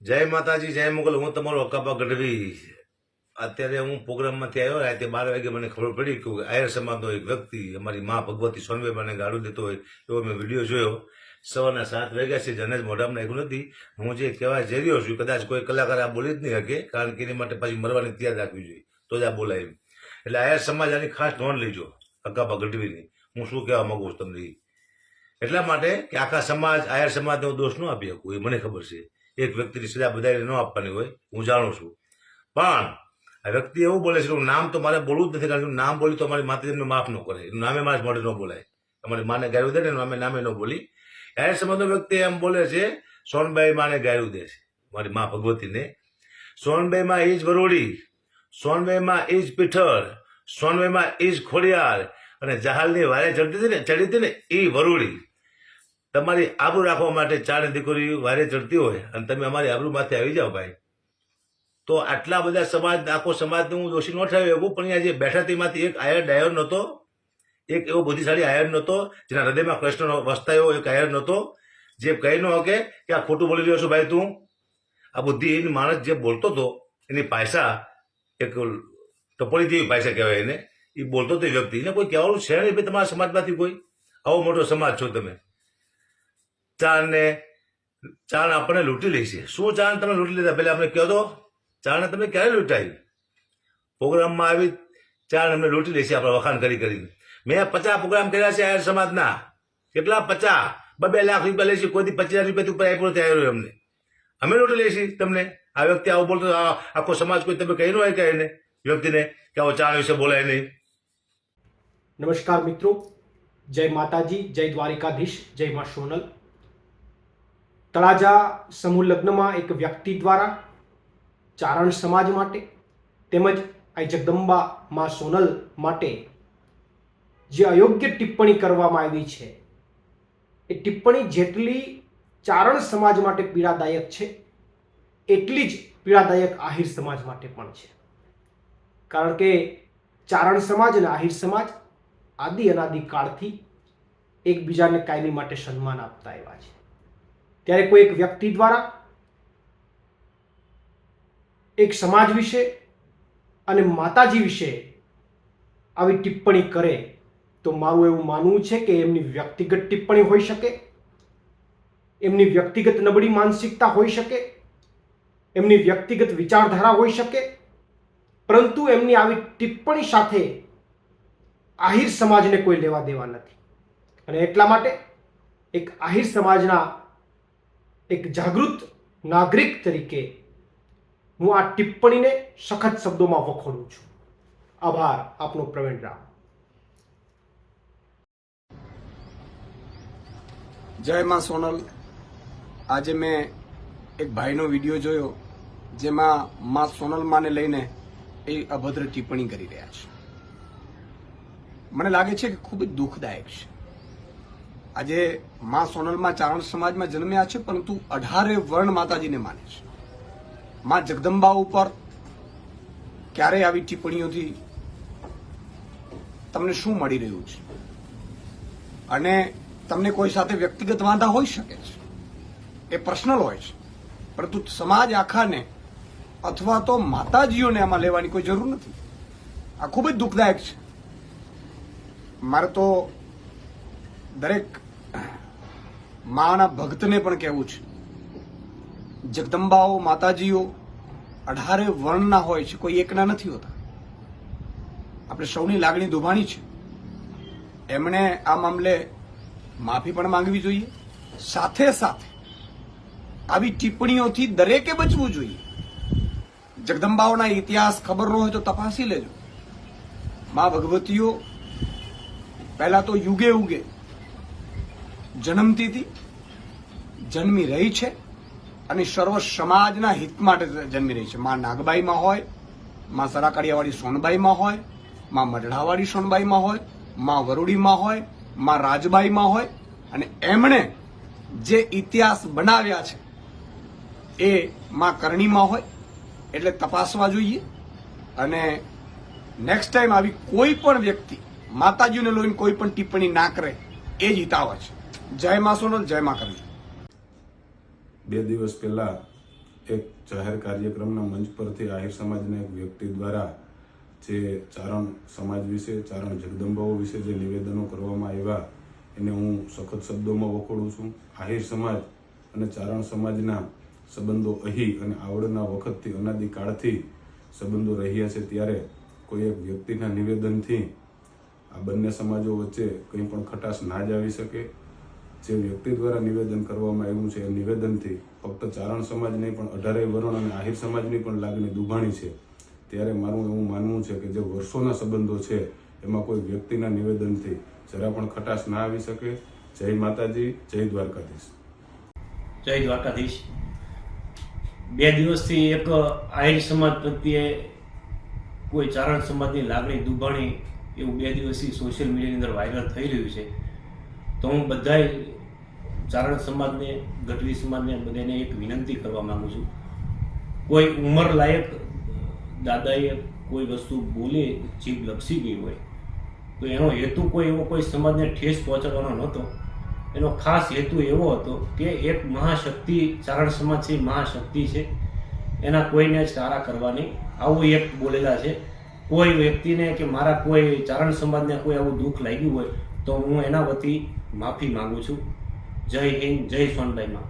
જય માતાજી, જય મુગલ. હું તમારો અકાબા ગઢવી. અત્યારે હું પ્રોગ્રામમાંથી આવ્યો. રાતે 12 વાગે મને ખબર પડી કે આયર સમાજનો એક વ્યક્તિ અમારી મા ભગવતી સોનવેબાને ગાળું દેતો હોય એવો મેં વિડીયો જોયો. સવારના 7 વાગ્યા છે, જને જ મોઢામાં નાખ્યું નથી. હું જે કહેવા જઈ રહ્યો છું, કદાચ કોઈ કલાકાર આ બોલી જ નહીં શકે, કારણ કે એની માટે પાછી મરવાની તૈયાર રાખવી જોઈએ, તો જ આ બોલાય એમ. એટલે આયર સમાજ આની ખાસ નોંધ લેજો, અકાબા ગઢવીની. હું શું કહેવા માંગુ છું તમને એટલા માટે કે આખા સમાજ આયર સમાજને હું દોષ ન આપી શકું, એ મને ખબર છે. એક વ્યક્તિની સજા બધાને ન આપવાની હોય, હું જાણું છું. પણ આ વ્યક્તિ એવું બોલે છે કે નામ તો મારે બોલવું જ નથી, કારણ કે નામ બોલી તો અમારી માતા એમને માફ ન કરે, એનું નામે મારે મોઢે ન બોલાય. અમારી માને ગાયું દે ને અમે નામે ન બોલી. આયર સમાજનો વ્યક્તિ એમ બોલે છે સોનબાઈ માને ગાયું દે છે, મારી મા ભગવતીને. સોનબાઈમાં એ જ વરોડી, સોનબાઈમાં એ જ પીઠળ, સોનબાઈમાં એ જ ખોડિયાર, અને જહાલની વારે ચડી હતી ને એ વરોડી. તમારી આબરૂ રાખવા માટે 4 દીકરી વારે ચડતી હોય અને તમે અમારી આબરૂ માથે આવી જાઓ ભાઈ, તો આટલા બધા સમાજ, આખો સમાજને હું દોષી ન ઠરાવી શકું. પણ અહીંયા જે બેઠા તેમાંથી એક આયર ડાયર નહોતો, એક એવો બુદ્ધિશાળી આયર નહોતો જેના હૃદયમાં કૃષ્ણ વસતા એવો એક આયર નહોતો, જે કહી ન શકે કે આ ખોટું બોલી રહ્યો છું ભાઈ તું. આ બુદ્ધિહીન માણસ જે બોલતો હતો, એની પાયસા એક ટપોળી જેવી પાયસા કહેવાય એને, એ બોલતો હતો વ્યક્તિ. એને કોઈ કહેવાનું છે નહીં ભાઈ, તમારા સમાજમાંથી કોઈ આવો મોટો સમાજ છો તમે. ચાણ આપણે લૂંટી લઈશે. શું ચાણ તમે લૂંટી લીધા? પેલા આપણે કહો તો, ચાણે તમે ક્યારે લૂંટાઈ? પ્રોગ્રામમાં આવી ચાણ અમને લૂંટી લઈશે, આપણે વખાણ કરીને. મેં 50 પ્રોગ્રામ કર્યા છે આયર સમાજના. કેટલા? 50. 2 લાખ રૂપિયા લઈશું, કોઈથી 25,000 રૂપિયા ઉપર આપ્યો નથી આવ્યો અમને. અમે લૂંટી લઈશી તમને. આ વ્યક્તિ આવું બોલતો, આખો સમાજ કોઈ તમે કહી ન હોય કે એને વ્યક્તિને કે આવો ચાણ વિશે બોલાય નહીં. નમસ્કાર મિત્રો, જય માતાજી, જય દ્વારિકાધીશ, જય મા સોનલ. તળાજા સમૂહ લગ્નમાં એક વ્યક્તિ દ્વારા ચારણ સમાજ માટે તેમજ આ જગદંબા મા સોનલ માટે જે અયોગ્ય ટિપ્પણી કરવામાં આવી છે, એ ટિપ્પણી જેટલી ચારણ સમાજ માટે પીડાદાયક છે, એટલી જ પીડાદાયક આહિર સમાજ માટે પણ છે. કારણ કે ચારણ સમાજ અને આહિર સમાજ આદિ અનાદિ કાળથી એકબીજાને કાયમી માટે સન્માન આપતા આવ્યા છે. ત્યારે કોઈ એક વ્યક્તિ દ્વારા એક સમાજ વિશે અને માતાજી વિશે આવી ટિપ્પણી કરે તો મારું એવું માનવું છે કે એમની વ્યક્તિગત ટિપ્પણી હોઈ શકે, એમની વ્યક્તિગત નબળી માનસિકતા હોઈ શકે, એમની વ્યક્તિગત વિચારધારા હોઈ શકે, પરંતુ એમની આવી ટિપ્પણી સાથે આહિર સમાજને કોઈ લેવા દેવા નથી. અને એટલા માટે એક આહિર સમાજના એક જાગૃત નાગરિક તરીકે હું આ ટિપ્પણીને સખત શબ્દોમાં વખોડું છું. આભાર આપનો. પ્રવીણ રામ. જય માં સોનલ. આજે મેં એક ભાઈનો વિડીયો જોયો જેમાં માં સોનલ માને લઈને એ અભદ્ર ટિપ્પણી કરી રહ્યા છે. મને લાગે છે કે ખૂબ જ દુઃખદાયક છે. આજે માં સોનલમાં ચારણ સમાજમાં જન્મ્યા છે, પરંતુ 18 વર્ણ માતાજીને માને છે. માં જગદંબા ઉપર ક્યારે આવી ટિપ્પણીઓથી તમને શું મળી રહ્યું છે? અને તમને કોઈ સાથે વ્યક્તિગત વાંધા હોઈ શકે છે, એ પર્સનલ હોય છે, પરંતુ સમાજ આખાને અથવા તો માતાજીઓને આમાં લેવાની કોઈ જરૂર નથી. આ ખૂબ જ દુઃખદાયક છે. મારે તો દરેક માના ભક્તને પણ કહેવું છે, જગદંબાઓ માતાજીઓ 18 વર્ણના હોય છે, કોઈ એકના નથી હોતા. આપણે સૌની લાગણી દુભાણી છે. એમણે આ મામલે માફી પણ માંગવી જોઈએ. સાથે સાથે આવી ટિપ્પણીઓથી દરેકે બચવું જોઈએ. જગદંબાઓના ઇતિહાસ ખબર ન હોય તો તપાસી લેજો. મા ભગવતીઓ પહેલા તો યુગે ઉગે જન્મતી હતી, જન્મી રહી છે અને સર્વ સમાજના હિત માટે જન્મી રહી છે. માં નાગબાઈમાં હોય, માં સરાકડિયાવાળી સોનબાઈમાં હોય, માં મઢડાવાળી સોનબાઈમાં હોય, માં વરુડીમાં હોય, માં રાજબાઈમાં હોય, અને એમણે જે ઇતિહાસ બનાવ્યા છે એ માં કરણીમાં હોય. એટલે તપાસવા જોઈએ. અને નેક્સ્ટ ટાઈમ આવી કોઈ પણ વ્યક્તિ માતાજીને લઈને કોઈ પણ ટિપ્પણી ના કરે, એ જ હિતાવ છે. જય માં સોનલ, જય માં કરણી. 2 દિવસ પહેલા એક જાહેર કાર્યક્રમના મંચ પરથી આહિર સમાજના એક વ્યક્તિ દ્વારા જે ચારણ સમાજ વિશે, ચારણ જગદંબાઓ વિશે જે નિવેદનો કરવામાં આવ્યા એને હું સખત શબ્દોમાં વખોડું છું. આહિર સમાજ અને ચારણ સમાજના સંબંધો અહીં અને આવડના વખતથી અનાદિકાળથી સંબંધો રહ્યા છે, ત્યારે કોઈ એક વ્યક્તિના નિવેદનથી આ બંને સમાજો વચ્ચે કંઈ પણ ખટાશ ના જ આવી શકે. જે વ્યક્તિ દ્વારા નિવેદન કરવામાં આવ્યું છે એ નિવેદનથી ફક્ત ચારણ સમાજ નહીં પણ 18 વરણ અને આહિર સમાજની પણ લાગણી દુભાણી છે. ત્યારે મારું એવું માનવું છે કે જે વર્ષોના સંબંધો છે એમાં કોઈ વ્યક્તિના નિવેદનથી જરા પણ ખટાશ ના આવી શકે. જય માતાજી, જય દ્વારકાધીશ. જય દ્વારકાધીશ. 2 દિવસથી એક આહિર સમાજ પ્રત્યે કોઈ ચારણ સમાજની લાગણી દુભાણી એવું 2 દિવસથી સોશિયલ મીડિયાની અંદર વાયરલ થઈ રહ્યું છે. તો હું બધાય ચારણ સમાજને, ગઢવી સમાજને બધાને એક વિનંતી કરવા માંગુ છું. કોઈ ઉંમર લાયક દાદાએ કોઈ વસ્તુ બોલે, જીભ લપસી ગઈ હોય તો એનો હેતુ કોઈ એવો કોઈ સમાજને ઠેસ પહોંચાડવાનો નહોતો. એનો ખાસ હેતુ એવો હતો કે એક મહાશક્તિ, ચારણ સમાજ છે, મહાશક્તિ છે, એના કોઈને જ સારા કરવાની આવું એક બોલેલા છે. કોઈ વ્યક્તિને કે મારા કોઈ ચારણ સમાજને કોઈ આવું દુઃખ લાગ્યું હોય તો હું એના વતી માફી માંગુ છું. જય હિન્દ, જય સોનબાઈ માં.